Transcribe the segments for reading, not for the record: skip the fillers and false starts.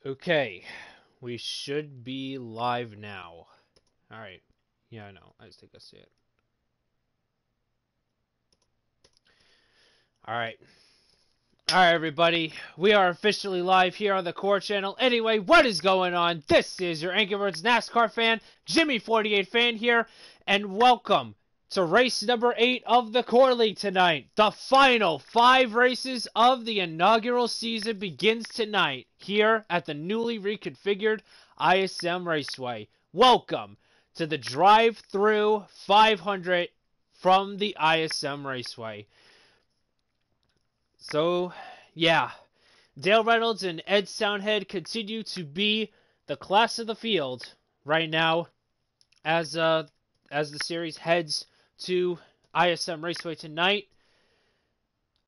Okay, we should be live now. Alright. Yeah, I know. I just think I see it. Alright. Alright, everybody. We are officially live here on the Core channel. Anyway, what is going on? This is your Angry Birds NASCAR fan, Jimmy48 fan here, and welcome to race number 8 of the Core League tonight. The final 5 races of the inaugural season begins tonight here at the newly reconfigured ISM Raceway. Welcome to the DriveThrough 500 from the ISM Raceway. So, yeah, Dale Reynolds and Ed Soundhead continue to be the class of the field right now as the series heads to ISM Raceway tonight.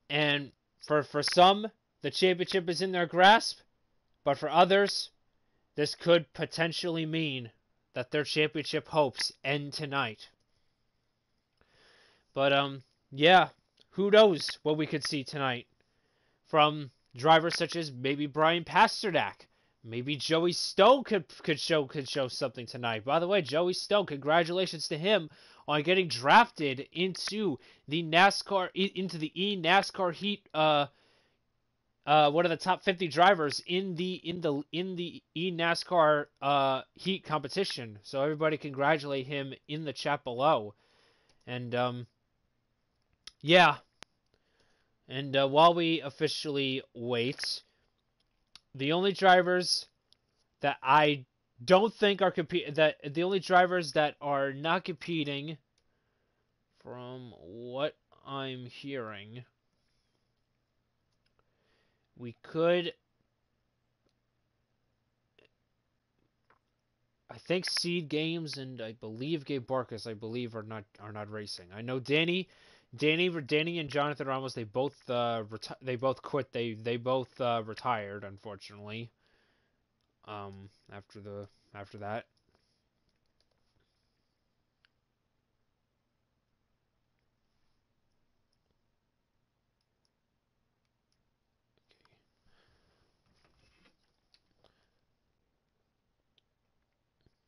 And for some, the championship is in their grasp, but for others, this could potentially mean that their championship hopes end tonight. But, yeah, who knows what we could see tonight from drivers such as maybe Brian Pasternak. Maybe Joey Stowe could show something tonight. By the way, Joey Stowe, congratulations to him on getting drafted into the NASCAR NASCAR Heat. One of the top 50 drivers in the NASCAR Heat competition. So everybody congratulate him in the chat below. And yeah. And while we officially wait, the only drivers that I don't think are the only drivers that are not competing, from what I'm hearing, we could, I think Seed Games and I believe Gabe Barkas, are not racing. I know Danny and Jonathan Ramos, they both quit. They both retired, unfortunately. After that.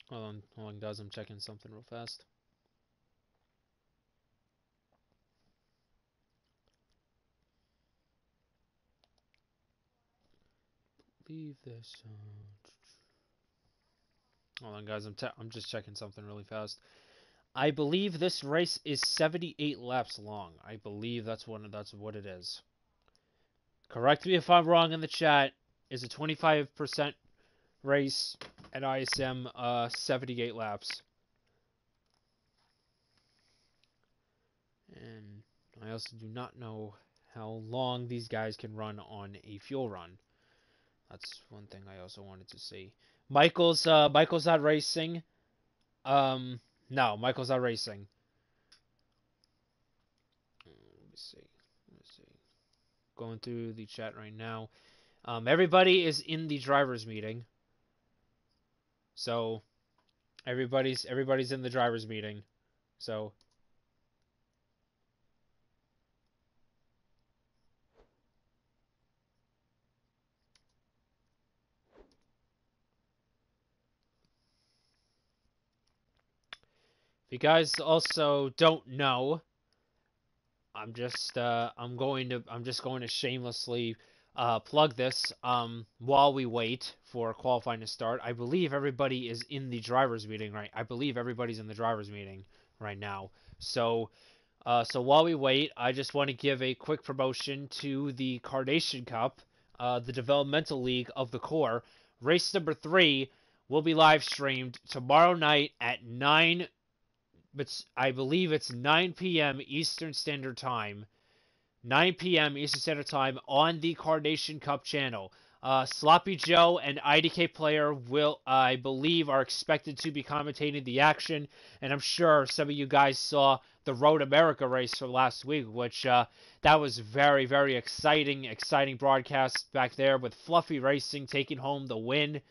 Hold on, guys. I'm checking something real fast. Leave this. Hold on, guys. I'm just checking something really fast. I believe this race is 78 laps long. I believe that's what it is. Correct me if I'm wrong in the chat. Is a 25% race at ISM, 78 laps. And I also do not know how long these guys can run on a fuel run. That's one thing I also wanted to see. Michael's not racing. No, Michael's not racing. Let me see. Going through the chat right now. Everybody is in the drivers meeting. So everybody's in the drivers meeting. So if you guys also don't know, I'm just going to shamelessly plug this while we wait for qualifying to start. I believe everybody is in the drivers meeting right now. So while we wait, I just want to give a quick promotion to the Carnation Cup, the developmental league of the Core. Race number 3 will be live streamed tomorrow night at 9. But I believe it's 9 p.m. Eastern Standard Time. 9 p.m. Eastern Standard Time on the Carnation Cup channel. Sloppy Joe and IDK Player I believe, are expected to be commentating the action. And I'm sure some of you guys saw the Road America race from last week, which that was very, very exciting broadcast back there with Fluffy Racing taking home the win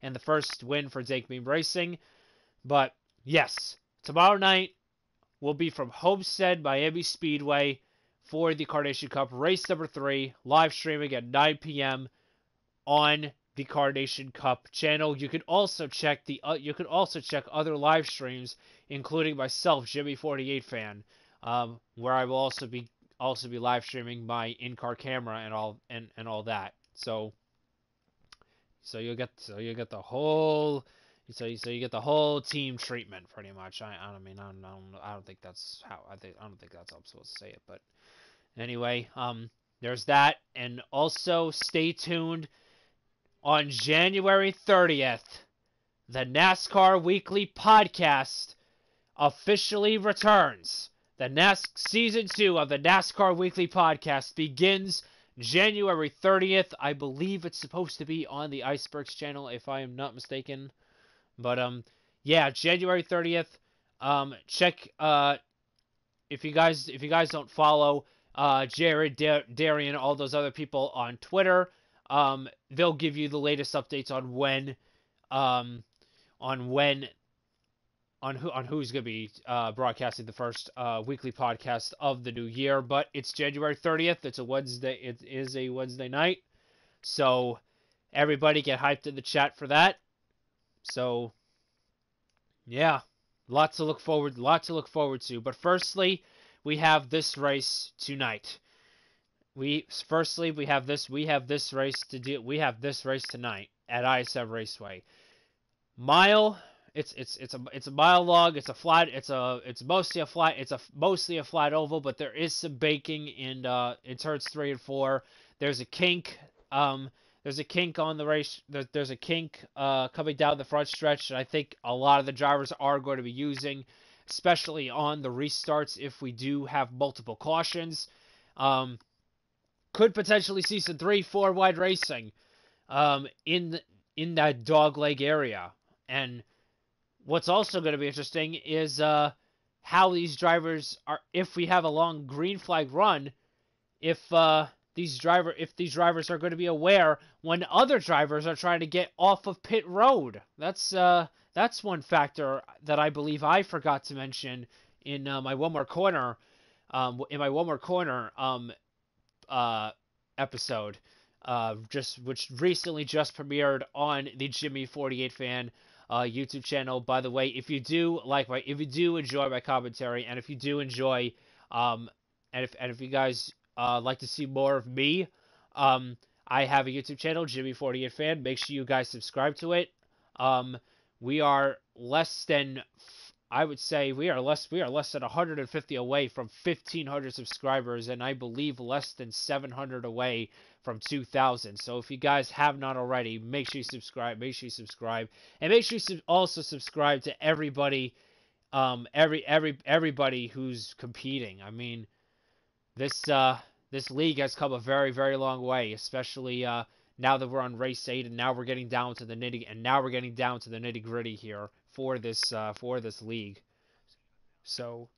and the first win for Jake Beam Racing. But yes, tomorrow night will be from Homestead Miami Speedway for the Carnation Cup race number 3, live streaming at 9 p.m. on the Carnation Cup channel. You can also check other live streams, including myself, Jimmy48 fan, where I will also be live streaming my in-car camera and all that. So you get the whole team treatment pretty much. I don't think that's how I don't think that's how I'm supposed to say it, but anyway, there's that, and also stay tuned. On January 30th, the NASCAR Weekly Podcast officially returns. The Season 2 of the NASCAR Weekly Podcast begins January 30th. I believe it's supposed to be on the Icebergs channel, if I am not mistaken. But, yeah, January 30th. Check, if you guys don't follow Jared, Darian, all those other people on Twitter, they'll give you the latest updates on who's going to be broadcasting the first weekly podcast of the new year. But it's January 30th. It's a Wednesday. It is a Wednesday night. So everybody get hyped in the chat for that. So yeah, lots to look forward to. But firstly, we have this race tonight. We have this race tonight at ISM Raceway. It's a mile long. It's mostly a flat oval, but there is some baking in turns 3 and 4. There's a kink. There's a kink on the race. There's a kink coming down the front stretch, and I think a lot of the drivers are going to be using, especially on the restarts if we do have multiple cautions. Could potentially see some 3-4 wide racing in that dogleg area. And what's also going to be interesting is how these drivers are, if we have a long green flag run, if these drivers are going to be aware when other drivers are trying to get off of pit road. That's one factor that I believe I forgot to mention in my One More Corner episode, which recently just premiered on the Jimmy48 fan YouTube channel. By the way, if you do enjoy my commentary, and if you do enjoy, and if you guys like to see more of me, I have a YouTube channel, Jimmy48 fan. Make sure you guys subscribe to it. We are less than, I would say we are less than 150 away from 1,500 subscribers, and I believe less than 700 away from 2,000. So if you guys have not already, make sure you subscribe. And make sure you also subscribe to everybody, everybody who's competing. I mean, this league has come a very, very long way, especially now that we're on race 8, and now we're getting down to the nitty gritty here for this league. So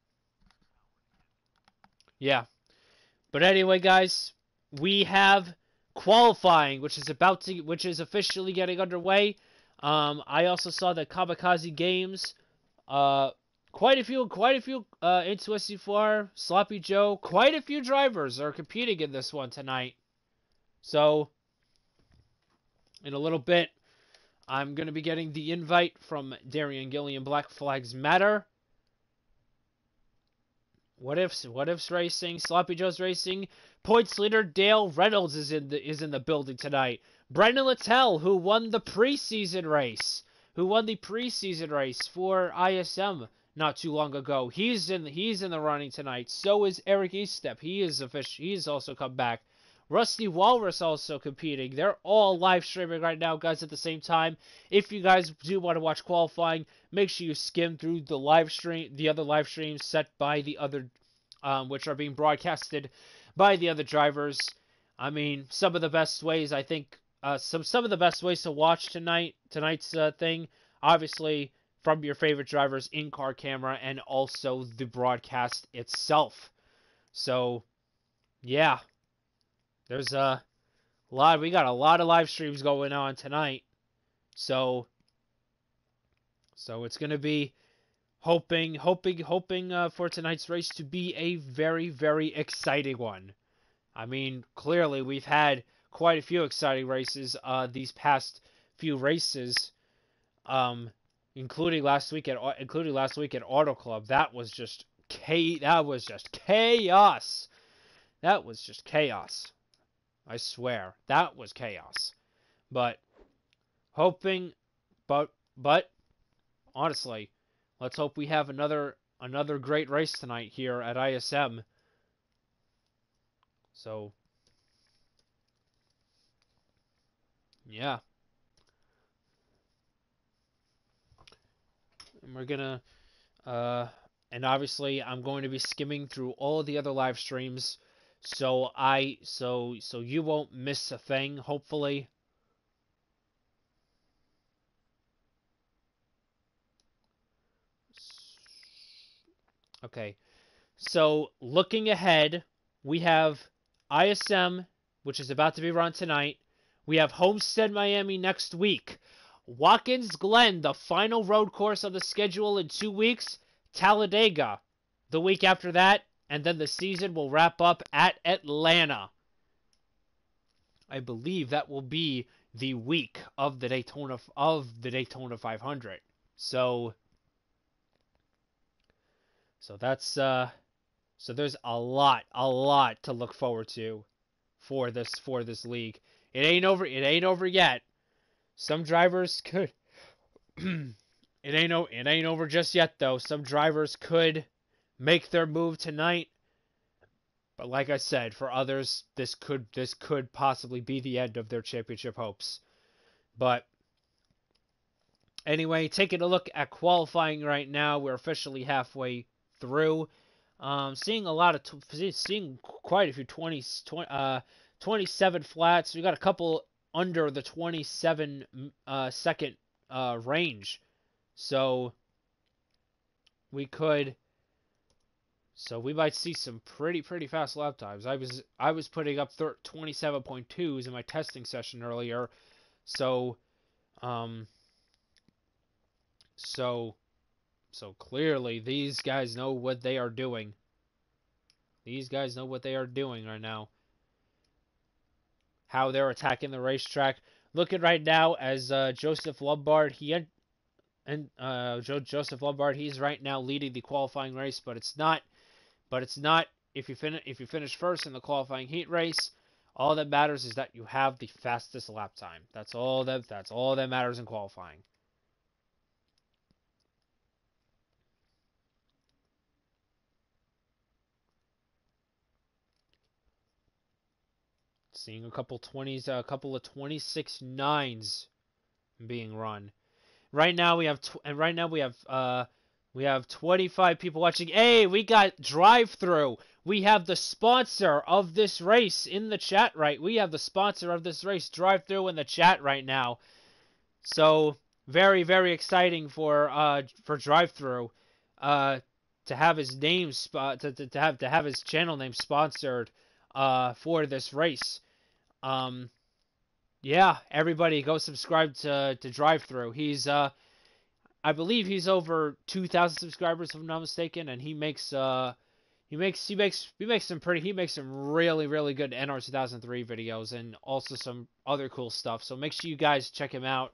yeah. But anyway, guys, we have qualifying, which is officially getting underway. I also saw the Kamikaze Games. Quite a few into SC4, Sloppy Joe. Quite a few drivers are competing in this one tonight. So in a little bit, I'm going to be getting the invite from Darian Gilliam. Black Flags Matter. What ifs racing? Sloppy Joe's racing. Points leader Dale Reynolds is in the building tonight. Brendan Littell, who won the preseason race for ISM not too long ago. He's in the running tonight. So is Eric Eastep. He's also come back. Rusty Walrus also competing. They're all live streaming right now, guys, at the same time. If you guys do want to watch qualifying, make sure you skim through the other live streams set by the other, which are being broadcasted by the other drivers. I mean, some of the best ways, I think, some of the best ways to watch tonight's thing, obviously from your favorite drivers, in-car camera, and also the broadcast itself. So, yeah. There's we got a lot of live streams going on tonight. So it's going to be hoping for tonight's race to be a very, very exciting one. I mean, clearly we've had quite a few exciting races these past few races, including last week at Auto Club. That was just chaos. That was just chaos. I swear, that was chaos. But hoping, but honestly, let's hope we have another great race tonight here at ISM. So, yeah. And we're gonna, and obviously I'm going to be skimming through all the other live streams, so you won't miss a thing, hopefully. Okay. So, looking ahead, we have ISM, which is about to be run tonight. We have Homestead, Miami next week. Watkins Glen, the final road course on the schedule in 2 weeks. Talladega the week after that. And then the season will wrap up at Atlanta. I believe that will be the week of the Daytona 500. So that's so there's a lot to look forward to for this league. It ain't over yet. Some drivers could it ain't over just yet though. Some drivers could make their move tonight. But like I said, for others this could possibly be the end of their championship hopes. But anyway, taking a look at qualifying right now, we're officially halfway through. Seeing quite a few 27 flats. We got a couple under the 27 second range, so we might see some pretty fast lap times. I was putting up 27.2s in my testing session earlier, so clearly these guys know what they are doing. These guys know what they are doing right now. How they're attacking the racetrack. Looking right now as Joseph Lombard, Joseph Lombard, he's right now leading the qualifying race, but it's not if you finish first in the qualifying heat race, all that matters is that you have the fastest lap time. That's all that matters in qualifying. Seeing a couple 20s, a couple of 26.9s being run. Right now we have 25 people watching. Hey, we got DriveThrough. We have the sponsor of this race in the chat, right? We have the sponsor of this race, DriveThrough, in the chat right now. So very exciting for DriveThrough to have his name to have his channel name sponsored for this race. Yeah, everybody go subscribe to DriveThrough. He's I believe he's over 2,000 subscribers if I'm not mistaken, and he makes some really good NR 2003 videos and also some other cool stuff. So make sure you guys check him out.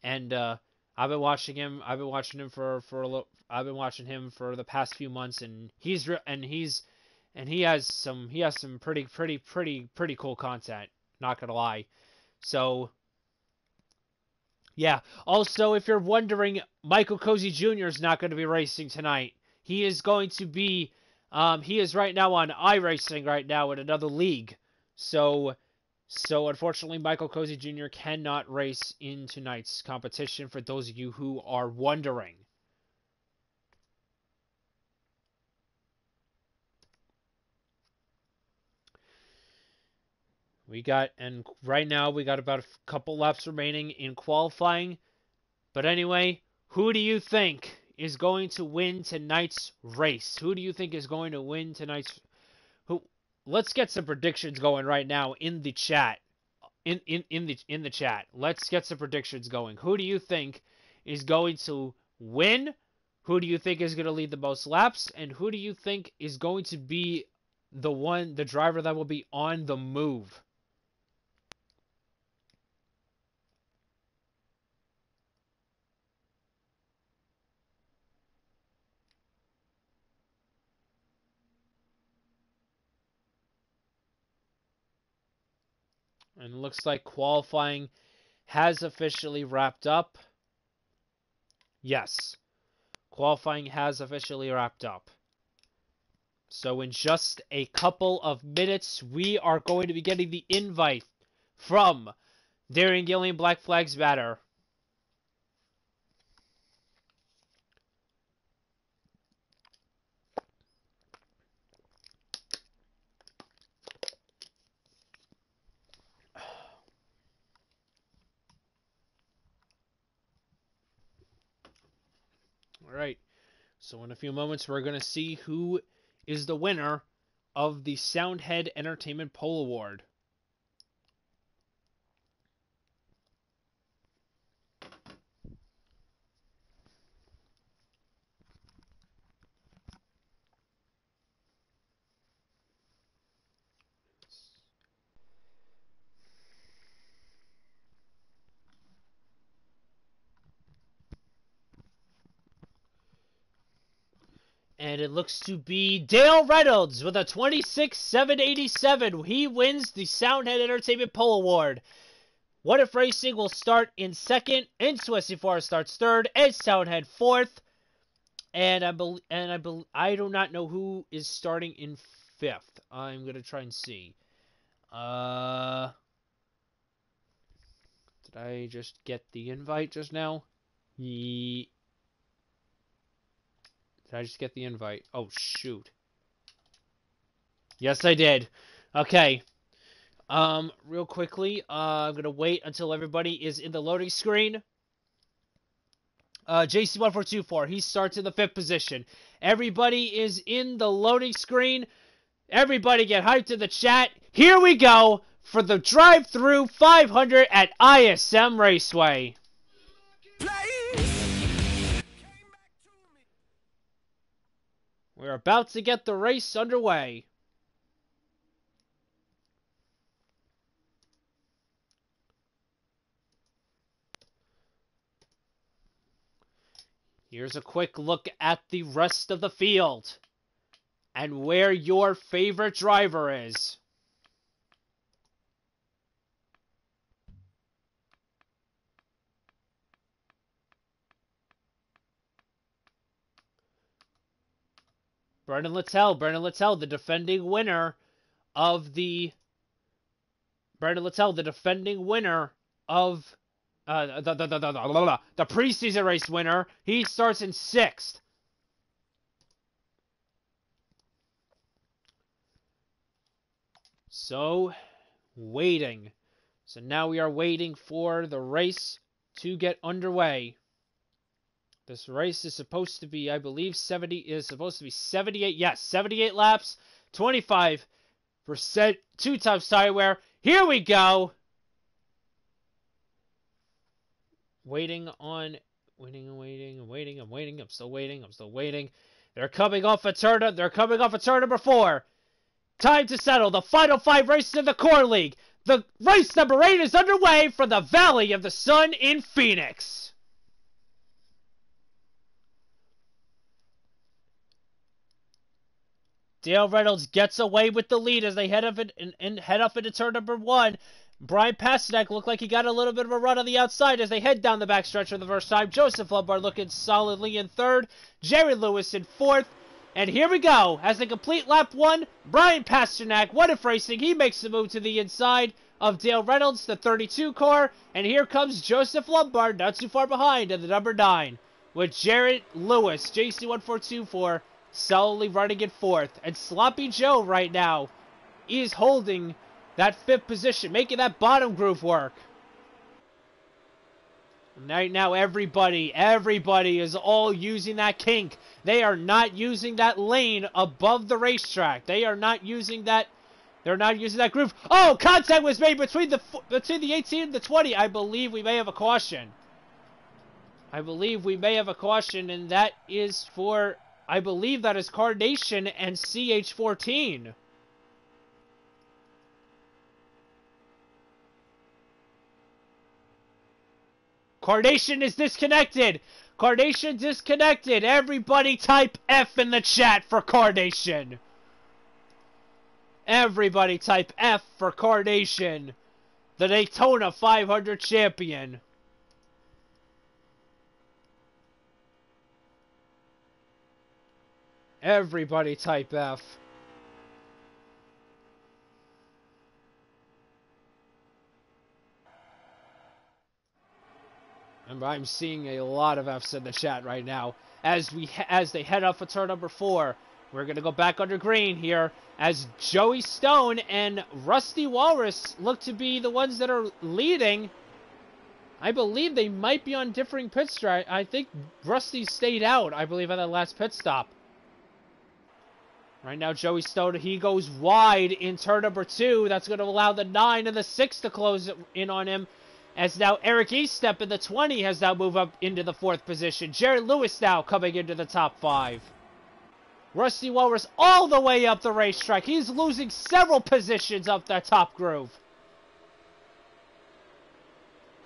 And I've been watching him for the past few months, and he has some pretty cool content, not gonna lie. So yeah. Also, if you're wondering, Michael Cozy Jr. is not going to be racing tonight. He is going to be he is right now on iRacing right now in another league. So unfortunately, Michael Cozy Jr. cannot race in tonight's competition, for those of you who are wondering. Right now we got about a couple laps remaining in qualifying. But anyway, who do you think is going to win tonight's race? Who do you think is going to win tonight's? Let's get some predictions going right now in the chat. In the chat. Let's get some predictions going. Who do you think is going to win? Who do you think is going to lead the most laps? And who do you think is going to be the driver that will be on the move? And it looks like qualifying has officially wrapped up. Yes, qualifying has officially wrapped up. So in just a couple of minutes, we are going to be getting the invite from Darian Gillian Black Flags Matter. Alright, so in a few moments we're going to see who is the winner of the Soundhead Entertainment Pole Award. And it looks to be Dale Reynolds with a 26,787. He wins the Soundhead Entertainment Pole Award. What If Racing will start in second, N2SC4 starts third, and Soundhead fourth. And I do not know who is starting in fifth. I'm gonna try and see. Did I just get the invite just now? Did I just get the invite? Oh, shoot. Yes, I did. Okay. Real quickly, I'm gonna wait until everybody is in the loading screen. JC1424, he starts in the 5th position. Everybody is in the loading screen. Everybody get hyped in the chat. Here we go for the DriveThrough 500 at ISM Raceway. We're about to get the race underway. Here's a quick look at the rest of the field and where your favorite driver is. Brendan Littell, the defending winner of the the preseason race winner. He starts in 6th. So, waiting. So now we are waiting for the race to get underway. This race is supposed to be, I believe, 78. Yes, 78 laps, 25%, 2 times tire wear. Here we go. I'm still waiting. They're coming off a turn number 4. Time to settle the final 5 races in the Core League. The race number 8 is underway for the Valley of the Sun in Phoenix. Dale Reynolds gets away with the lead as they head up into turn number 1. Brian Pasternak looked like he got a little bit of a run on the outside as they head down the backstretch for the first time. Joseph Lombard looking solidly in 3rd. Jerry Lewis in 4th. And here we go. As they complete lap 1, Brian Pasternak, What If Racing, he makes the move to the inside of Dale Reynolds, the 32 car. And here comes Joseph Lombard, not too far behind, in the number 9. With Jared Lewis, JC1424, solidly running in 4th. And Sloppy Joe right now is holding that 5th position, making that bottom groove work. Right now, everybody is all using that kink. They are not using that lane above the racetrack. They are not using that. They're not using that groove. Oh, contact was made between the 18 and the 20. I believe we may have a caution. And that is for, I believe that is Carnation and CH14. Carnation is disconnected. Everybody type F in the chat for Carnation. the Daytona 500 champion. Everybody type F. And I'm seeing a lot of Fs in the chat right now. As they head up for turn number 4, we're going to go back under green here as Joey Stone and Rusty Walrus look to be the ones that are leading. I believe they might be on differing pit stop. I think Rusty stayed out, I believe, at that last pit stop. Right now, Joey Stone, he goes wide in turn number 2. That's going to allow the 9 and the 6 to close in on him. As now Eric Estep in the 20 has now moved up into the 4th position. Jared Lewis now coming into the top 5. Rusty Walrus all the way up the racetrack. He's losing several positions up that top groove.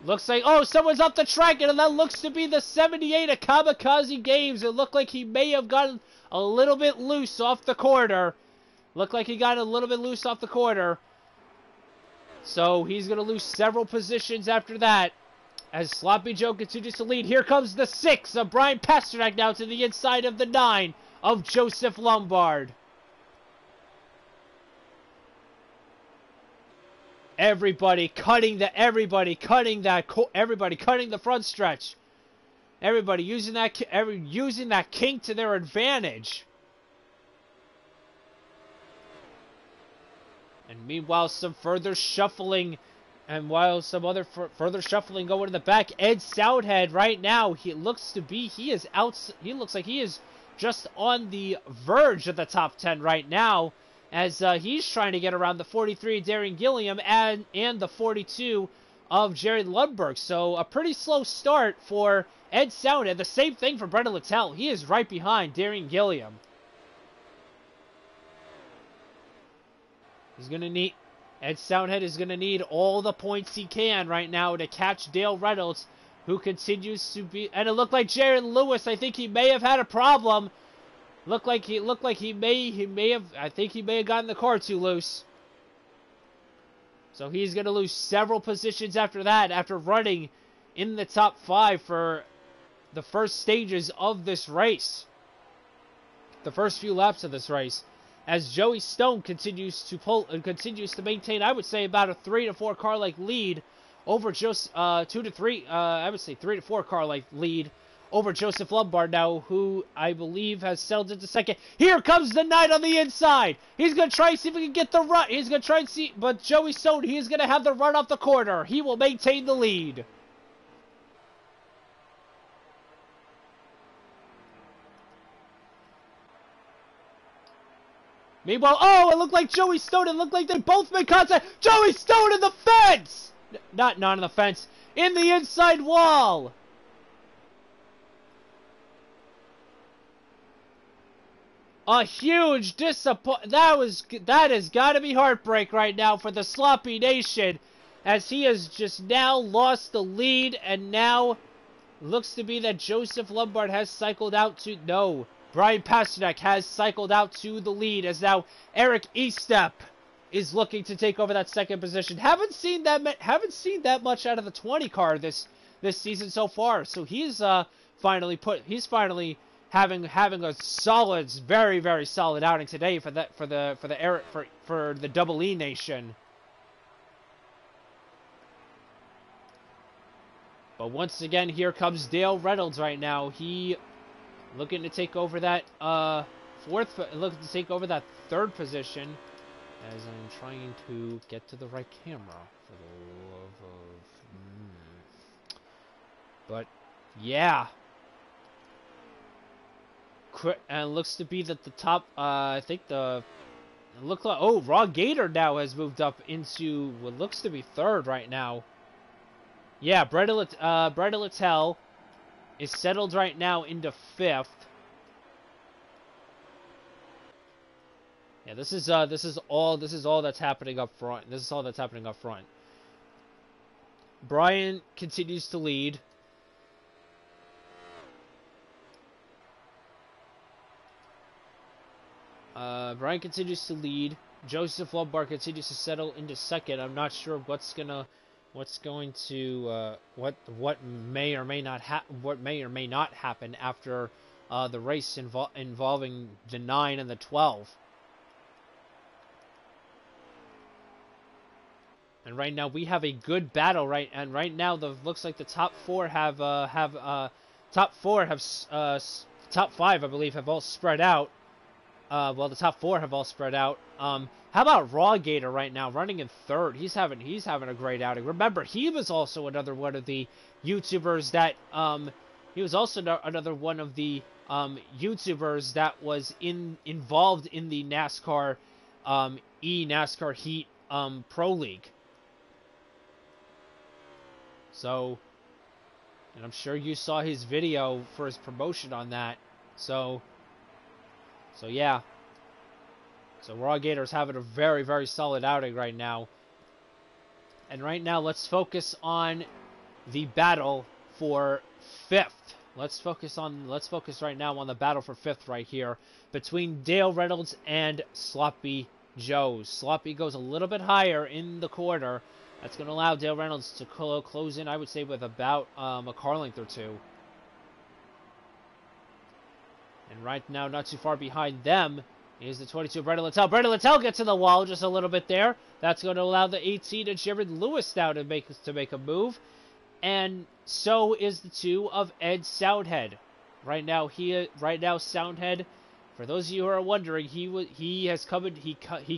Looks like, oh, someone's up the track, and that looks to be the 78 of Kamikaze Games. It looked like he may have gotten a little bit loose off the corner. Looked like he got a little bit loose off the corner. So he's going to lose several positions after that. As Sloppy Joe continues to lead. Here comes the 6 of Brian Pasternak now to the inside of the 9 of Joseph Lombard. Everybody cutting the front stretch. Everybody using that kink to their advantage. And meanwhile, some further shuffling, and while some other further shuffling going in the back, Ed Soundhead right now, he looks like he is just on the verge of the top 10 right now, as he's trying to get around the 43 Darren Gilliam and the 42 of Jared Lundberg. So a pretty slow start for Ed Soundhead. The same thing for Brendan Littell. He is right behind Darren Gilliam. Ed Soundhead is going to need all the points he can right now to catch Dale Reynolds, who continues to be, and it looked like Jared Lewis, I think he may have had a problem. I think he may have gotten the car too loose. So he's going to lose several positions after that, after running in the top 5 for the first stages of this race. The first few laps of this race. As Joey Stone continues to maintain, I would say, about a 3 to 4 car length lead over just 2 to 3. I would say 3 to 4 car length lead over Joseph Lombard now, who I believe has settled into second. Here comes the 9 on the inside. He's gonna try and see if he can get the run. He's gonna try and see, but Joey Stone, he is gonna have the run off the corner. He will maintain the lead. Meanwhile, oh, it looked like Joey Stone. It looked like they both made contact. Joey Stone in the fence! Not on the fence. In the inside wall. A huge disappointment. That has got to be heartbreak right now for the Sloppy Nation, as he has just now lost the lead, and now looks to be that Joseph Lombard has cycled out to... No. Brian Pasternak has cycled out to the lead, as now Eric Estep is looking to take over that second position. Haven't seen that much out of the 20 car this season so far. So he's finally having a solid, very, very solid outing today for the Double E Nation. But once again, here comes Dale Reynolds right now. He looking to take over that third position, as I'm trying to get to the right camera for the love of... But yeah, and it looks to be that the top, I think it looked like, oh, Raw Gator now has moved up into what looks to be third right now. Yeah, Brendan Littell is settled right now into 5th. Yeah, this is all that's happening up front. This is all that's happening up front. Brian continues to lead. Brian continues to lead. Joseph Lombard continues to settle into second. I'm not sure what may or may not happen after the race involving the 9 and the 12. And right now we have a good battle, right now looks like the top 4 top 5, I believe, have all spread out. Well, the top 4 have all spread out. How about Raw Gator right now, running in 3rd? He's having a great outing. Remember, he was also another one of the YouTubers that was involved in the NASCAR NASCAR Heat Pro League. So, and I'm sure you saw his video for his promotion on that. So yeah. So Raw Gator's having a very, very solid outing right now. And right now, let's focus on the battle for 5th. Let's focus right now on the battle for 5th right here between Dale Reynolds and Sloppy Joe. Sloppy goes a little bit higher in the corner. That's going to allow Dale Reynolds to close in, I would say, with about a car length or 2. And right now, not too far behind them, is the 22 Brendan Littell. Brendan Littell gets to the wall just a little bit there. That's going to allow the 18 of Jared Lewis now to make a move. And so is the 2 of Ed Soundhead. Right now, Soundhead, for those of you who are wondering, he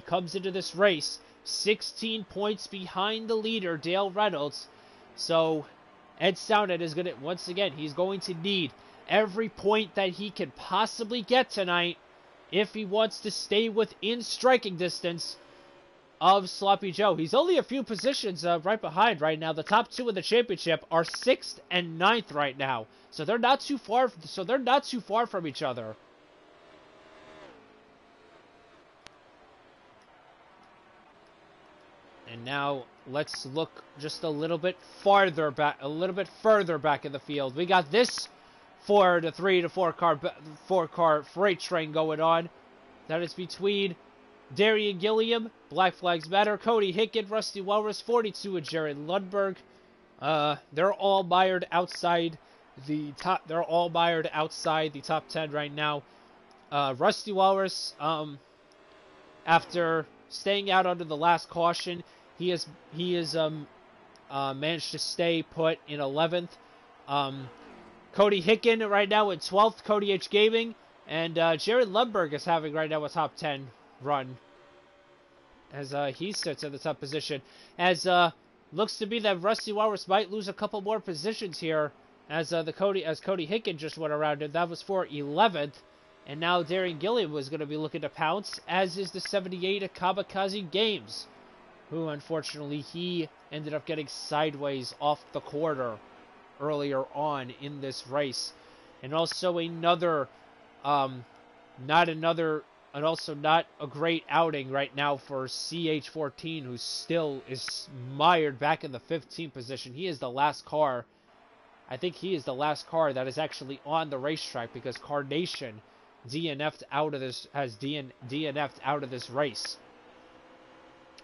comes into this race 16 points behind the leader, Dale Reynolds. So Ed Soundhead is going to, once again, he's going to need every point that he can possibly get tonight if he wants to stay within striking distance of Sloppy Joe. He's only a few positions right behind right now. The top 2 in the championship are 6th and 9th right now. So they're not too far from each other. And now let's look just a little bit further back in the field. We got this 4 to 3 to 4 car freight train going on. That is between Darian Gilliam, Black Flags Matter, Cody Hicken, Rusty Walrus, 42 and Jared Lundberg. They're all mired outside the top. They're all mired outside the top 10 right now. Rusty Walrus, after staying out under the last caution, he has managed to stay put in 11th. Cody Hicken right now in 12th, Cody H Gaming, and Jared Lundberg is having right now a top 10 run as he sits in the top position. As looks to be that Rusty Walrus might lose a couple more positions here as Cody Hicken just went around, and that was for 11th. And now Darian Gilliam was going to be looking to pounce, as is the 78 of Kamikaze Games, who unfortunately he ended up getting sideways off the quarter earlier on in this race. And also another, not a great outing right now for CH14, who still is mired back in the 15th position. He is the last car. I think he is the last car that is actually on the racetrack, because Carnation DNF'd out of this, DNF'd out of this race.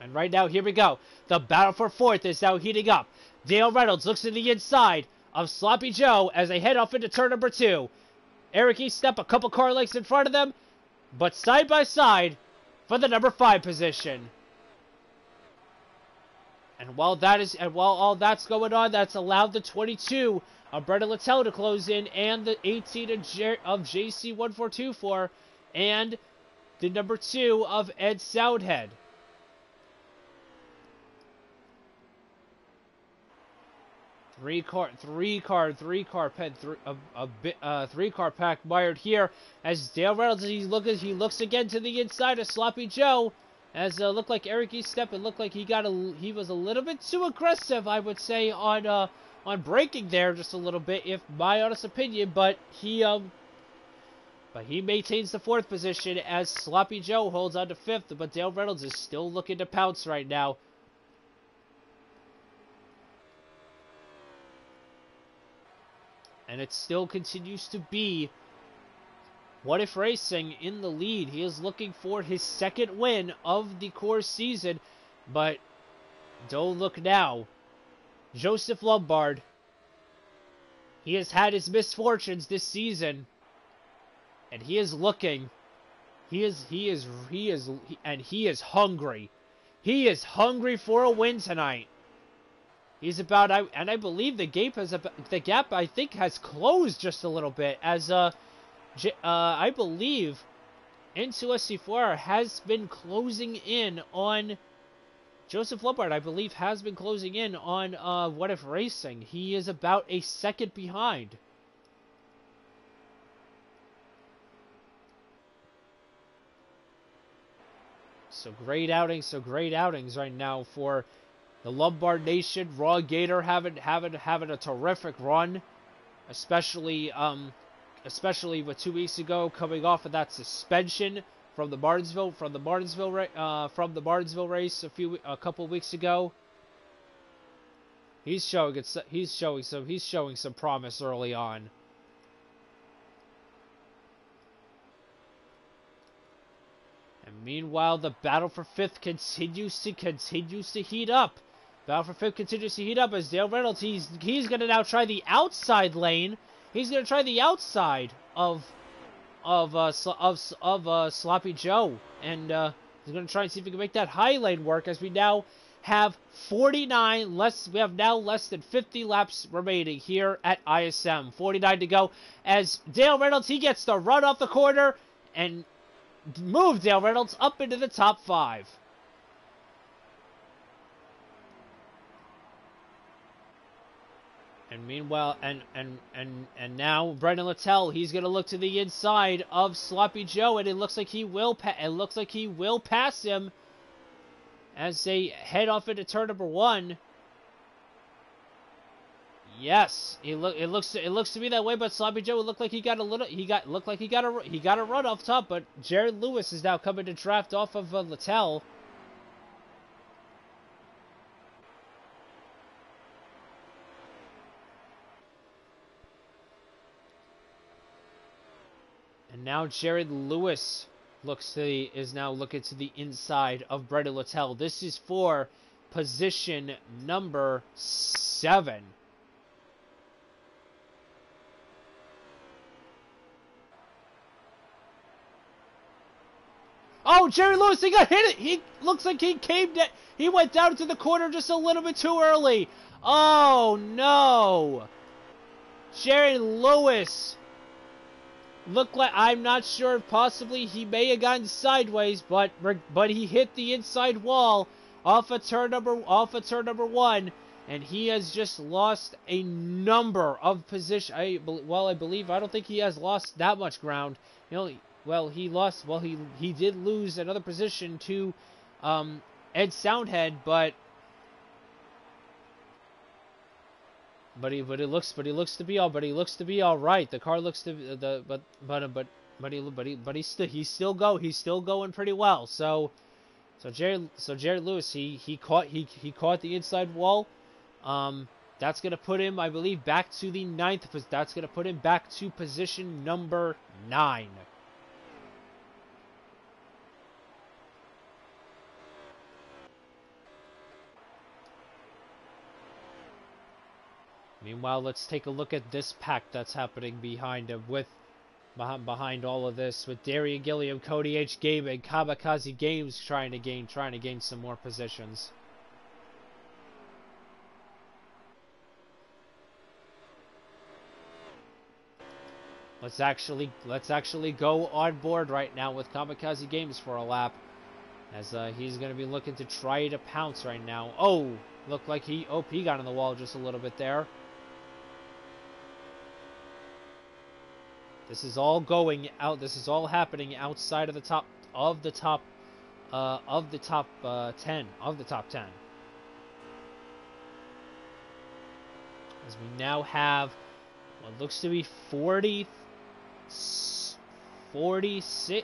And right now, here we go. The battle for 4th is now heating up. Dale Reynolds looks to the inside of Sloppy Joe as they head off into turn number 2. Eric Estep a couple car lengths in front of them, but side by side for the number 5 position. And while all that's going on, that's allowed the 22 of Brendan Littell to close in, and the 18 of JC1424, and the number 2 of Ed Soundhead. Three car pack mired here as Dale Reynolds, he looks again to the inside of Sloppy Joe, as looked like Eric Estep, it looked like he was a little bit too aggressive, I would say, on braking there just a little bit, if my honest opinion, but he maintains the 4th position as Sloppy Joe holds on to 5th, but Dale Reynolds is still looking to pounce right now. And it still continues to be What If Racing in the lead. He is looking for his second win of the course season, but don't look now. Joseph Lombard, he has had his misfortunes this season, and he is looking. He is hungry. He is hungry for a win tonight. He's about, and I believe the gap I think has closed just a little bit, as I believe Into SC4 has been closing in on Joseph Lombard. I believe has been closing in on What If Racing. He is about a second behind. So great outings right now for the Lombard Nation. Raw Gator having a terrific run, especially with 2 weeks ago coming off of that suspension from the Martinsville race a couple of weeks ago. He's showing some promise early on. And meanwhile, the battle for fifth continues to heat up. Battle for fifth continues to heat up as Dale Reynolds, he's going to now try the outside lane. He's going to try the outside of Sloppy Joe, and he's going to try and see if he can make that high lane work. As we now have 49 less, we have now less than 50 laps remaining here at ISM. 49 to go as Dale Reynolds, he gets the run off the corner and move Dale Reynolds up into the top 5. And meanwhile, and now Brendan Littell, he's gonna look to the inside of Sloppy Joe, and it looks like he will pass him as they head off into turn number 1. Yes, it looks to be that way, but Sloppy Joe looked like he got a run off top, but Jared Lewis is now coming to draft off of Littell. And now Jared Lewis is now looking to the inside of Brendan Littell. This is for position number 7. Oh, Jerry Lewis, he got hit. He looks like he came down. He went down to the corner just a little bit too early. Oh, no. Jerry Lewis looked like, I'm not sure if possibly he may have gone sideways, but he hit the inside wall off of turn number 1, and he has just lost a number of position. I don't think he has lost that much ground. He did lose another position to Ed Soundhead, but he looks to be all right. The car looks to he's still going pretty well. So Jared Lewis, he caught the inside wall. That's gonna put him, I believe, back to the 9th. That's gonna put him back to position number 9. Meanwhile, let's take a look at this pack that's happening behind him, behind all of this, with Darian Gilliam, Cody H. Gaming, Kamikaze Games trying to gain some more positions. Let's actually go on board right now with Kamikaze Games for a lap, as he's going to be looking to try to pounce right now. Oh, looked like he got on the wall just a little bit there. This is all happening outside of the top 10. As we now have what looks to be 46,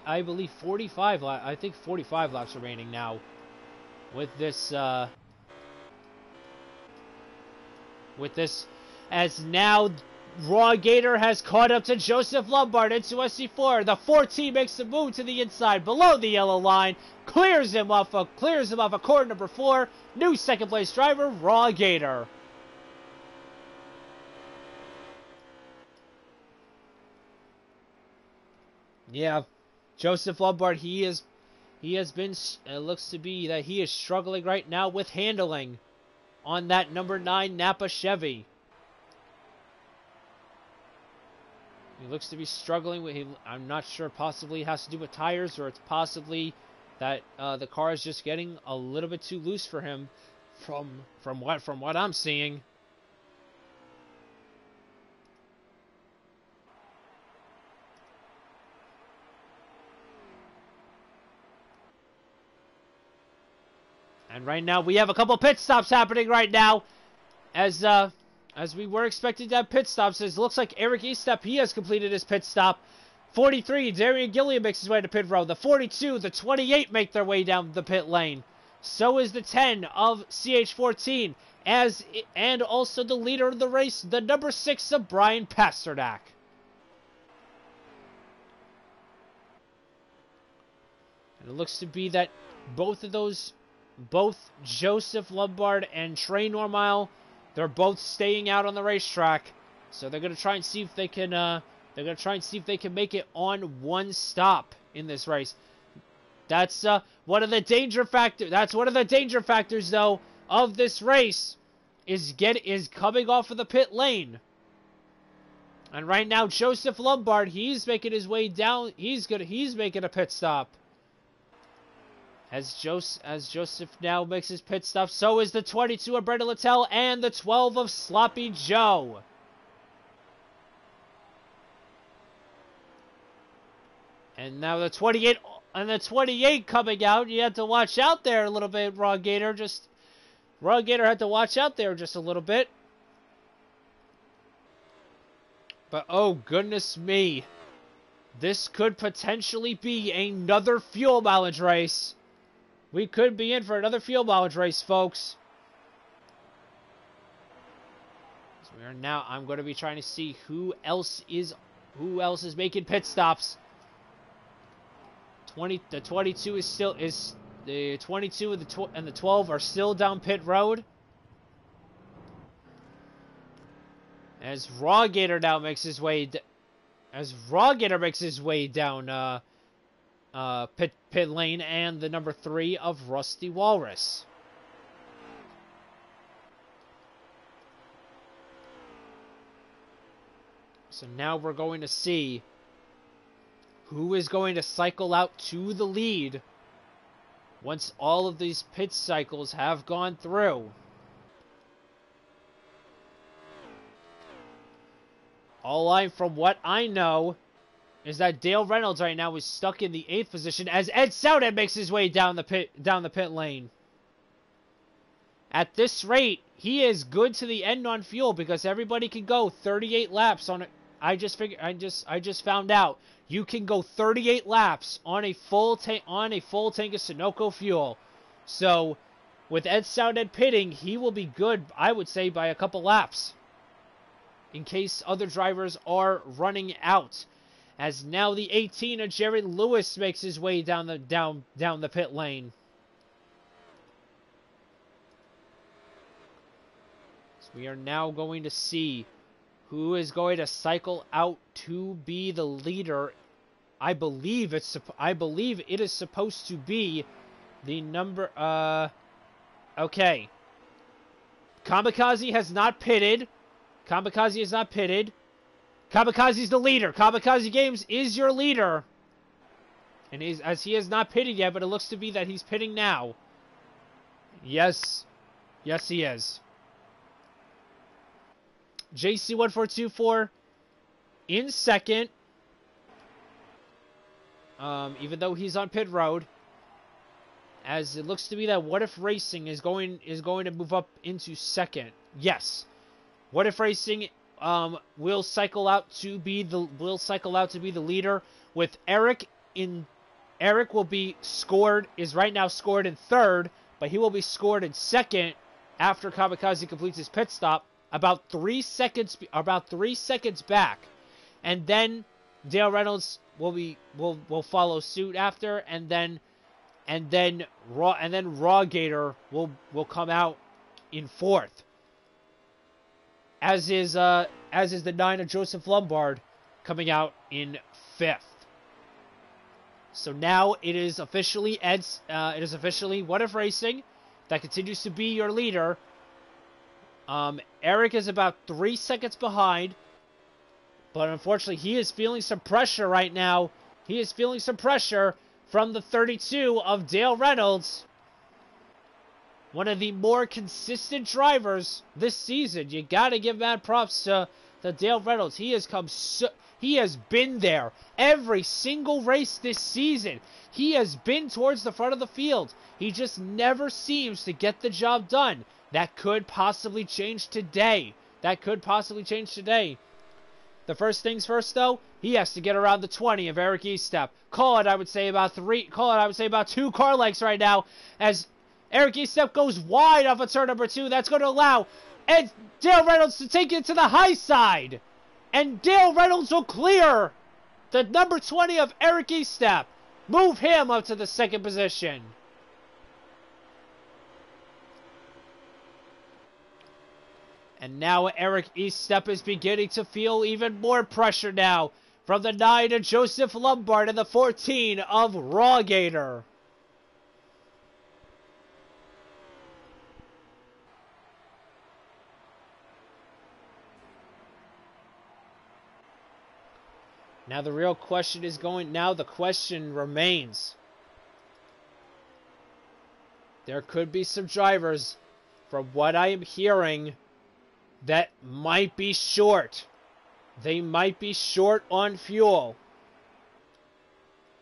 I believe 45. I think 45 laps remaining now with this. As now Raw Gator has caught up to Joseph Lombard into SC4. The 14 makes the move to the inside below the yellow line. Clears him off of corner number 4. New second place driver, Raw Gator. Yeah, Joseph Lombard, he has been, it looks to be that he is struggling right now with handling on that number 9 Napa Chevy. He looks to be struggling with him. I'm not sure, possibly it has to do with tires, or it's possibly that the car is just getting a little bit too loose for him from what I'm seeing. And right now we have a couple pit stops happening right now, as we were expecting to have pit stops. It looks like Eric Estep, he has completed his pit stop. 43, Darian Gilliam makes his way to pit road. The 42, the 28 make their way down the pit lane. So is the 10 of CH14, and also the leader of the race, the number 6 of Brian Pasternak. And it looks to be that both Joseph Lombard and Trey Normile, they're both staying out on the racetrack. So they're gonna try and see if they can make it on one stop in this race. That's one of the danger factors. That's one of the danger factors, though, of this race is coming off of the pit lane. And right now, Joseph Lombard, he's making his way down. He's making a pit stop. As Joseph now makes his pit stop, so is the 22 of Brendan Littell and the 12 of Sloppy Joe. And now the 28 coming out. You have to watch out there a little bit, Raw Gator. Raw Gator had to watch out there just a little bit. But oh goodness me, this could potentially be another fuel mileage race. We could be in for another fuel mileage race, folks. So I'm going to be trying to see who else is making pit stops. The 22 the 22 and the 12 are still down pit road. As Raw Gator now makes his way down pit lane, and the number 3 of Rusty Walrus. So now we're going to see who is going to cycle out to the lead once all of these pit cycles have gone through. From what I know, is that Dale Reynolds right now is stuck in the 8th position as Ed Soudhead makes his way down the pit lane. At this rate, he is good to the end on fuel because everybody can go 38 laps on it. I just found out you can go 38 laps on a full tank of Sunoco fuel. So with Ed Soudhead pitting, he will be good, I would say, by a couple laps, in case other drivers are running out. As now the 18 of Jared Lewis makes his way down the pit lane. So we are now going to see who is going to cycle out to be the leader. I believe it is supposed to be the number okay. Kamikaze has not pitted. Kamikaze's the leader. Kamikaze Games is your leader. And as he has not pitted yet, but it looks to be that he's pitting now. Yes. Yes, he is. JC1424 in second. Even though he's on pit road. As it looks to be that What If Racing is going to move up into second. Yes. What If Racing will cycle out to be the leader, with Eric is right now scored in third, but he will be scored in second after Kamikaze completes his pit stop. about 3 seconds back, and then Dale Reynolds will follow suit after, and then Raw Gator will come out in 4th, as is the 9 of Joseph Lombard coming out in 5th. So now it is officially What If Racing that continues to be your leader. Eric is about 3 seconds behind, but unfortunately he is feeling some pressure right now. He is feeling some pressure from the 32 of Dale Reynolds, one of the more consistent drivers this season. You gotta give mad props to Dale Reynolds. He has been there every single race this season. He has been towards the front of the field. He just never seems to get the job done. That could possibly change today. The first things first, though, he has to get around the 20 of Eric Estep. I would say about 2 car lengths right now, as Eric Estep goes wide off of turn number 2. That's going to allow Dale Reynolds to take it to the high side. And Dale Reynolds will clear the number 20 of Eric Estep. Move him up to the 2nd position. And now Eric Estep is beginning to feel even more pressure now from the 9 of Joseph Lombard and the 14 of Raw Gator. Now the real question is the question remains. There could be some drivers, from what I am hearing, that might be short. They might be short on fuel.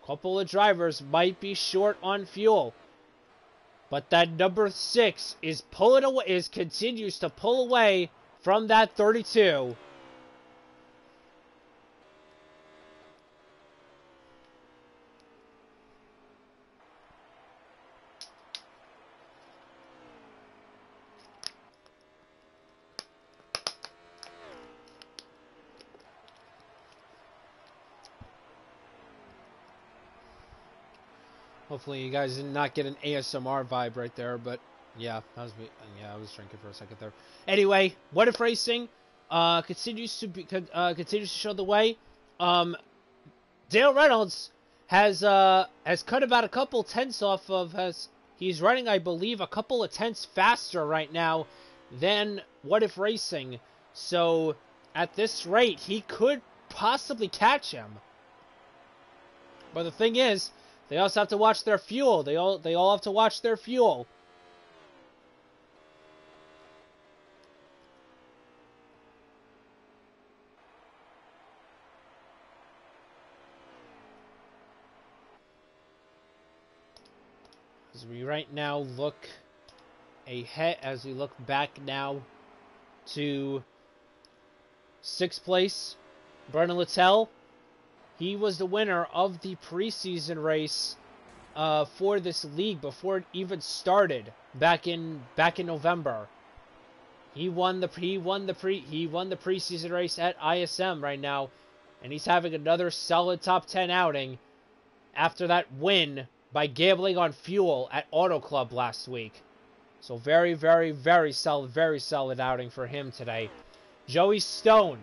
A couple of drivers might be short on fuel. But that number 6 continues to pull away from that 32. Hopefully you guys did not get an ASMR vibe right there, but yeah, that was me. Yeah, I was drinking for a second there. Anyway, What If Racing continues to show the way. Dale Reynolds has cut about a couple tenths off of he's running, I believe, a couple of tenths faster right now than What If Racing. So at this rate, he could possibly catch him. But the thing is, they also have to watch their fuel. They all have to watch their fuel. As we right now look ahead, as we look back now to 6th place, Brennan Littell. He was the winner of the preseason race for this league before it even started back in November. He won the preseason race at ISM right now, and he's having another solid top 10 outing after that win by gambling on fuel at Auto Club last week. So very, very, very solid outing for him today. Joey Stone,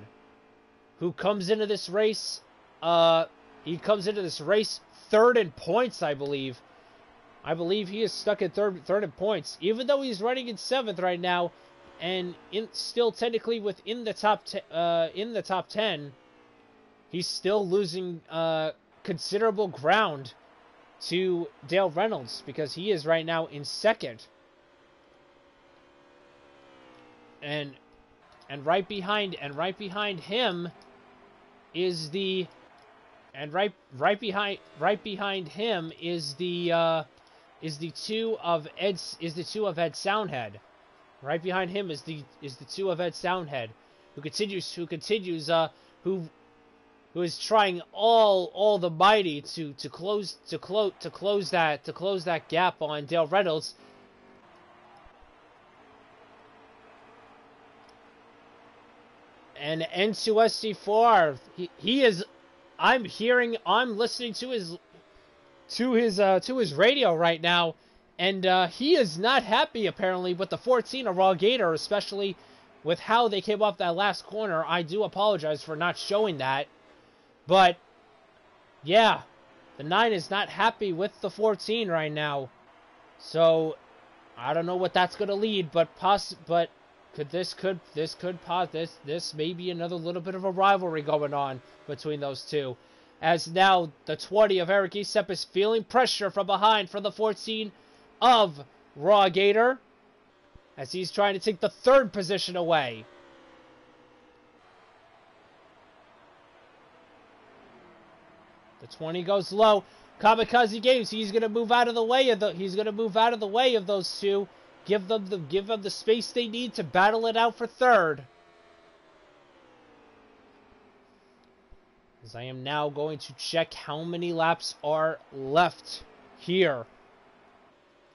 who comes into this race. He comes into this race 3rd in points, I believe. I believe he is stuck at third in points, even though he's running in 7th right now, and still technically within the top 10. He's still losing considerable ground to Dale Reynolds, because he is right now in 2nd. And right behind him is the right behind him is the 2 of Ed Soundhead. Right behind him is the 2 of Ed Soundhead, who is trying all the mighty to close that gap on Dale Reynolds. And N2SC4, he is. I'm listening to his radio right now, and he is not happy apparently with the 14 of Raw Gator, especially with how they came off that last corner. I do apologize for not showing that, but yeah, the 9 is not happy with the 14 right now. So I don't know what that's gonna lead, but this may be another little bit of a rivalry going on between those two. As now the 20 of Eric Estep is feeling pressure from behind for the 14 of Raw Gator, as he's trying to take the 3rd position away. The 20 goes low. Kamikaze Games, he's gonna move out of the way of those two. Give them the space they need to battle it out for 3rd. As I am now going to check how many laps are left here.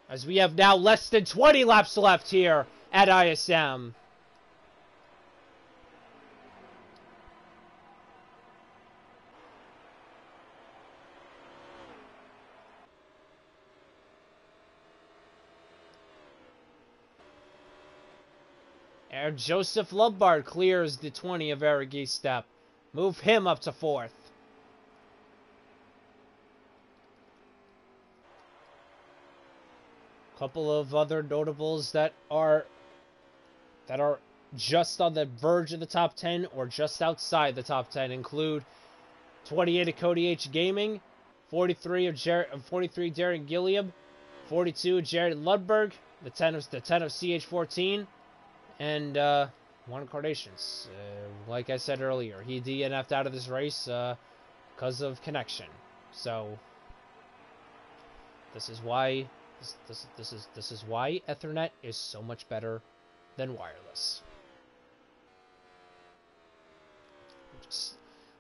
As we have now less than 20 laps left here at ISM. Joseph Lombard clears the 20 of Eric Estep. Move him up to 4th. Couple of other notables that are just on the verge of the top 10 or just outside the top 10 include 28 of Cody H Gaming, 43 of Darren Gilliam, 42 of Jared Ludberg, the 10 of CH14, and Juan Cardations. Like I said earlier, he DNF'd out of this race because of connection. So this is why this is why Ethernet is so much better than wireless.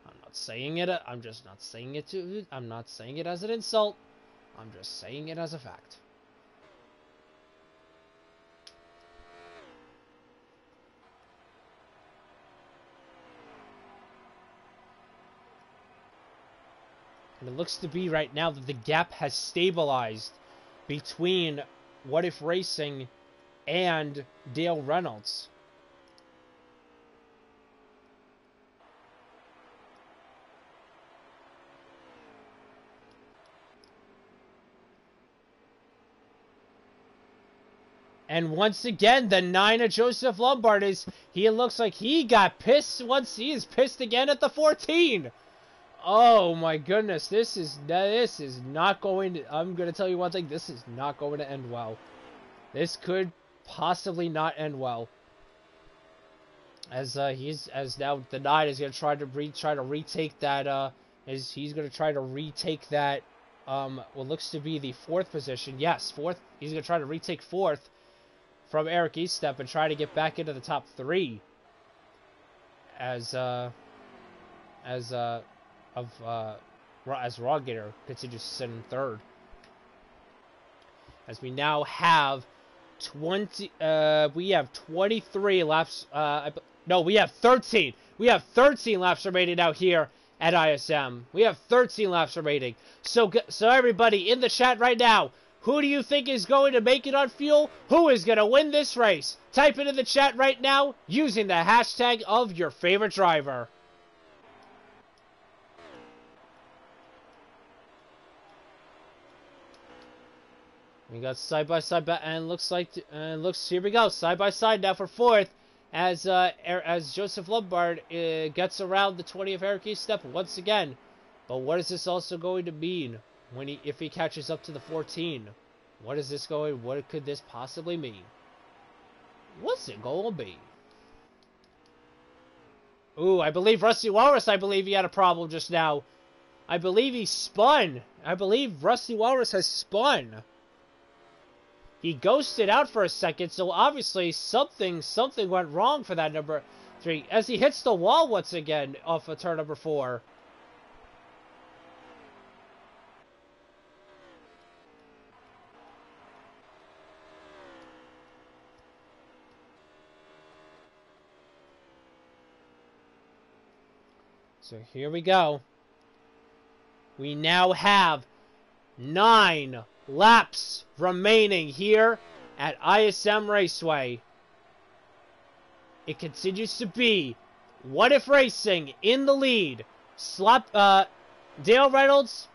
I'm not saying it. I'm just not saying it to. I'm not saying it as an insult. I'm just saying it as a fact. And it looks to be right now that the gap has stabilized between What If Racing and Dale Reynolds. And once again, the 9 of Joseph Lombard he looks like he got pissed once. He is pissed again at the 14. Oh my goodness, this is not going to, I'm going to tell you one thing, this is not going to end well. This could possibly not end well. As now the 9 is going to try to retake that he's going to try to retake that what looks to be the 4th position. Yes, 4th. He's going to try to retake 4th from Eric Estep and try to get back into the top 3 as Raw Gator continues to sit in 3rd. As we now have 23 laps. No, we have 13. We have 13 laps remaining out here at ISM. We have 13 laps remaining. So everybody in the chat right now, who do you think is going to make it on fuel? Who is going to win this race? Type it in the chat right now using the hashtag of your favorite driver. We got side by side, and here we go, side by side now for 4th, as Joseph Lombard gets around the 20 of Eric Estep once again. But what is this also going to mean if he catches up to the 14? What could this possibly mean? What's it going to be? Ooh, I believe Rusty Walrus, he had a problem just now. I believe he spun. I believe Rusty Walrus has spun. He ghosted out for a second, so obviously something went wrong for that number 3. As he hits the wall once again off of turn number 4. So here we go. We now have 9 laps remaining here at ISM Raceway. It continues to be What If Racing in the lead. Dale Reynolds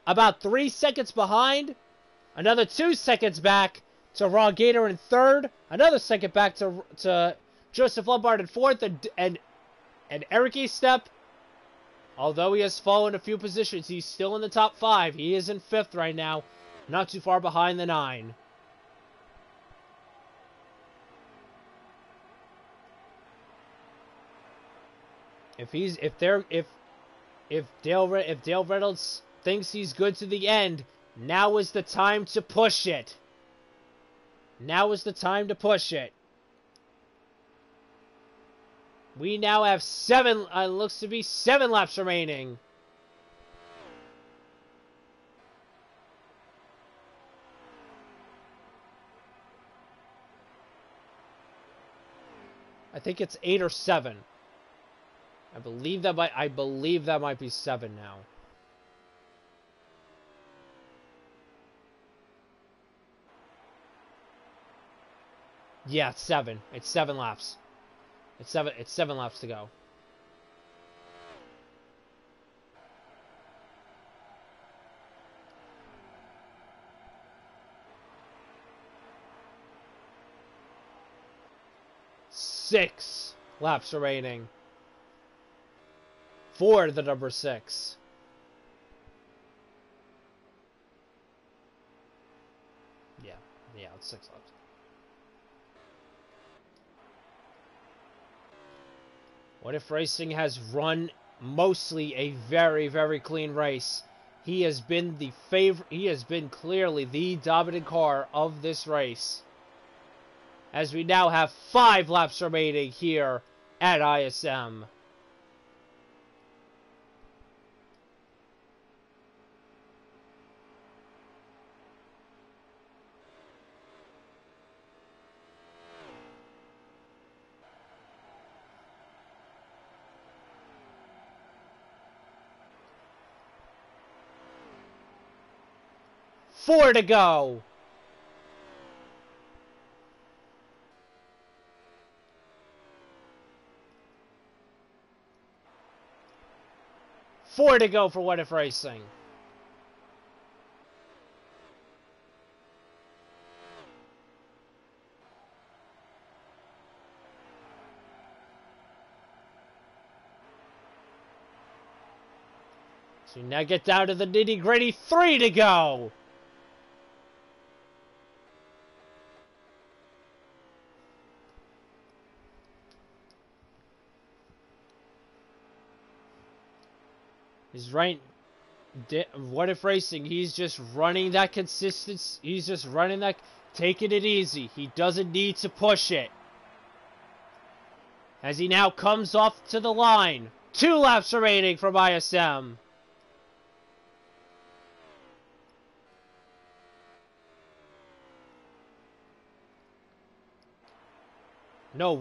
about 3 seconds behind. Another 2 seconds back to Ron Gator in third. Another second back to Joseph Lombard in fourth. And Eric Estep, although he has fallen a few positions, he's still in the top 5. He is in 5th right now. Not too far behind the 9. If Dale Reynolds thinks he's good to the end, now is the time to push it. Now is the time to push it. We now have 7, looks to be 7 laps remaining. I think it's 8 or 7. I believe that might be 7 now. Yeah, it's 7. It's 7 laps. It's 7 laps to go. Six laps remaining for the number 6. Yeah, it's 6 laps. What If Racing has run mostly a very, very clean race. He has been the favorite. He has been clearly the dominant car of this race. As we now have 5 laps remaining here at ISM. Four to go. Four to go for What If Racing. So now get down to the nitty-gritty. 3 to go. He's right. What If Racing, he's just running that consistency. He's just running that, taking it easy. He doesn't need to push it. As he now comes off to the line. 2 laps remaining from ISM. No,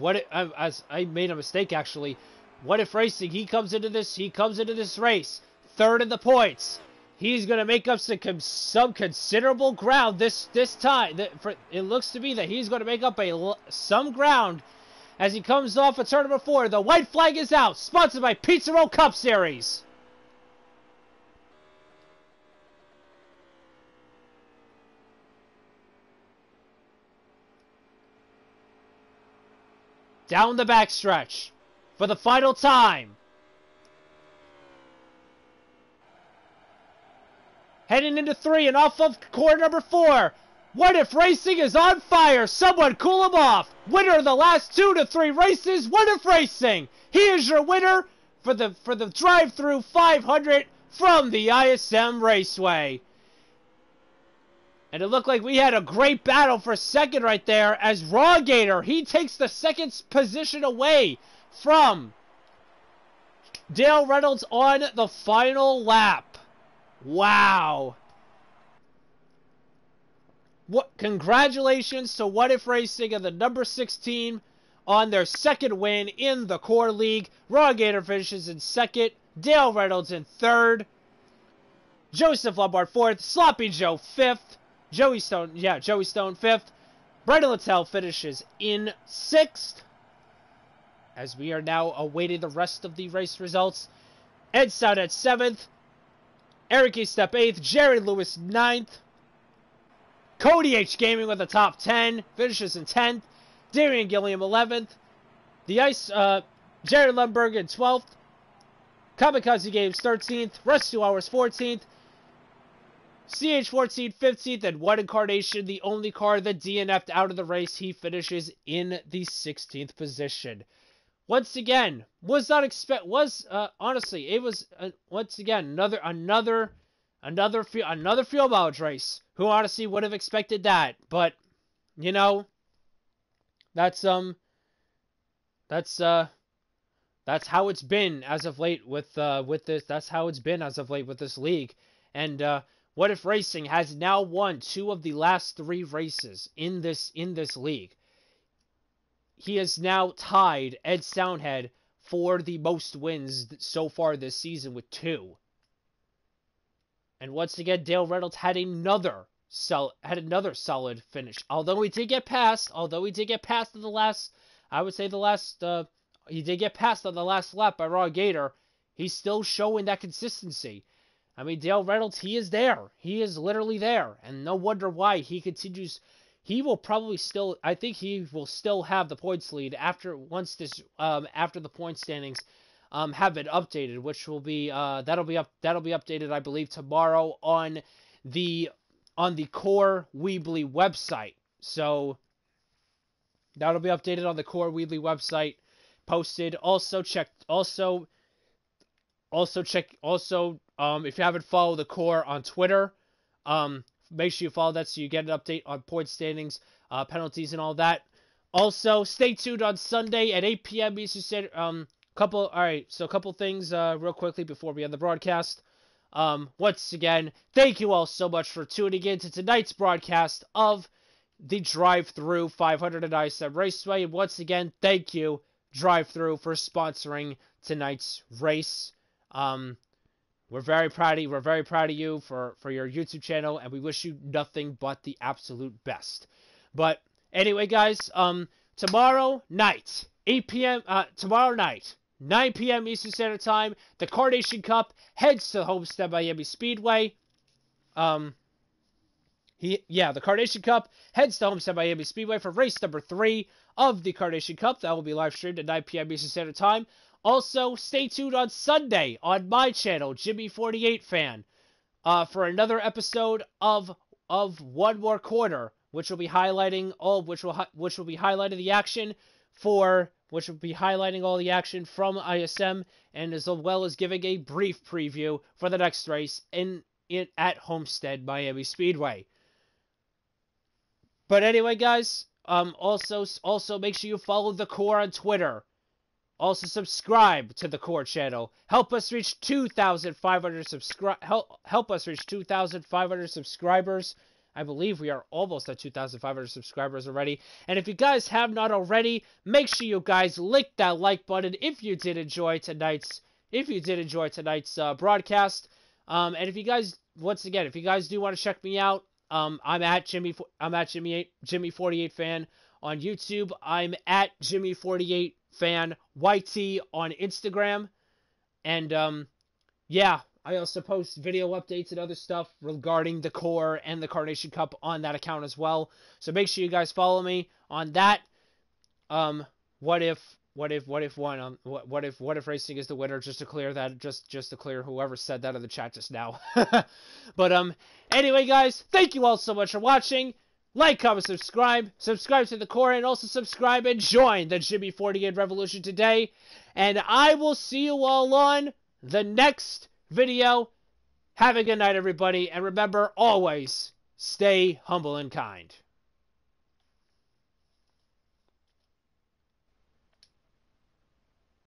as I made a mistake actually. What If Racing, he comes into this race 3rd in the points. He's going to make up some considerable ground this time. It looks to be that he's going to make up some ground as he comes off of turn number 4. The white flag is out, sponsored by Pizza Roll Cup Series. Down the backstretch for the final time. Heading into 3 and off of corner number 4. What If Racing is on fire? Someone cool him off. Winner of the last 2 to 3 races, What If Racing. He is your winner for the DriveThrough 500 from the ISM Raceway. And it looked like we had a great battle for second right there as Ron Gator, he takes the second position away from Dale Reynolds on the final lap. Wow. Congratulations to What If Racing and the number 16 on their second win in the Core League. Ron Gator finishes in second. Dale Reynolds in third. Joseph Lombard fourth. Sloppy Joe fifth. Joey Stone fifth. Brendan Littell finishes in sixth. As we are now awaiting the rest of the race results. Ed Stout at seventh. Eric E. Step eighth. Jerry Lewis ninth. Cody H. Gaming with a top 10. Finishes in 10th. Darian Gilliam 11th. Jared Lundberg in 12th. Kamikaze Games 13th. Rest 2 Hours 14th. CH14 15th. And One Incarnation, the only car that DNF'd out of the race. He finishes in the 16th position. Once again, honestly, it was once again another field mileage race. Who honestly would have expected that? But you know, that's how it's been as of late with this. That's how it's been as of late with this league. And What If Racing has now won 2 of the last 3 races in this league. He has now tied Ed Soundhead for the most wins so far this season with 2. And once again, Dale Reynolds had another solid finish. Although he did get passed on the last, he did get passed on the last lap by Raw Gator. He's still showing that consistency. I mean, Dale Reynolds, he is there. He is literally there. And no wonder why he continues. He will probably still, I think he will still have the points lead after the point standings have been updated, which will be that'll be updated, I believe, tomorrow on the Core Weebly website. So that'll be updated on the Core Weebly website, posted. If you haven't followed the Core on Twitter, make sure you follow that so you get an update on point standings, penalties, and all that. Also, stay tuned on Sunday at 8 p.m. Eastern Standard. A couple things real quickly before we end the broadcast. Once again, thank you all so much for tuning in to tonight's broadcast of the DriveThrough 500 at ISM Raceway. And once again, thank you, DriveThrough, for sponsoring tonight's race. We're very proud of you for your YouTube channel, and we wish you nothing but the absolute best. But anyway, guys, tomorrow night, 8 p.m. Tomorrow night, 9 p.m. Eastern Standard Time, the Carnation Cup heads to Homestead Miami Speedway. The Carnation Cup heads to Homestead Miami Speedway for race number 3 of the Carnation Cup. That will be live streamed at 9 p.m. Eastern Standard Time. Also, stay tuned on Sunday on my channel, Jimmy48 Fan, for another episode of One More Quarter, which will be highlighting all the action from ISM, and as well as giving a brief preview for the next race at Homestead Miami Speedway. But anyway, guys, also make sure you follow the Core on Twitter. Also, subscribe to the Core channel. Help us reach 2,500 subscribers. I believe we are almost at 2,500 subscribers already. And if you guys have not already, make sure you guys lick that like button if you did enjoy tonight's broadcast. And if you guys do want to check me out, I'm at Jimmy48 Fan on YouTube. I'm at Jimmy48 Fan YT on Instagram. And I also post video updates and other stuff regarding the Core and the Carnation Cup on that account as well. So make sure you guys follow me on that. What if Racing is the winner? Just to clear that, just to clear whoever said that in the chat just now. But anyway, guys, thank you all so much for watching. Like, comment, subscribe to the Core, and also subscribe and join the Jimmy48 Revolution today. And I will see you all on the next video. Have a good night, everybody, and remember, always stay humble and kind.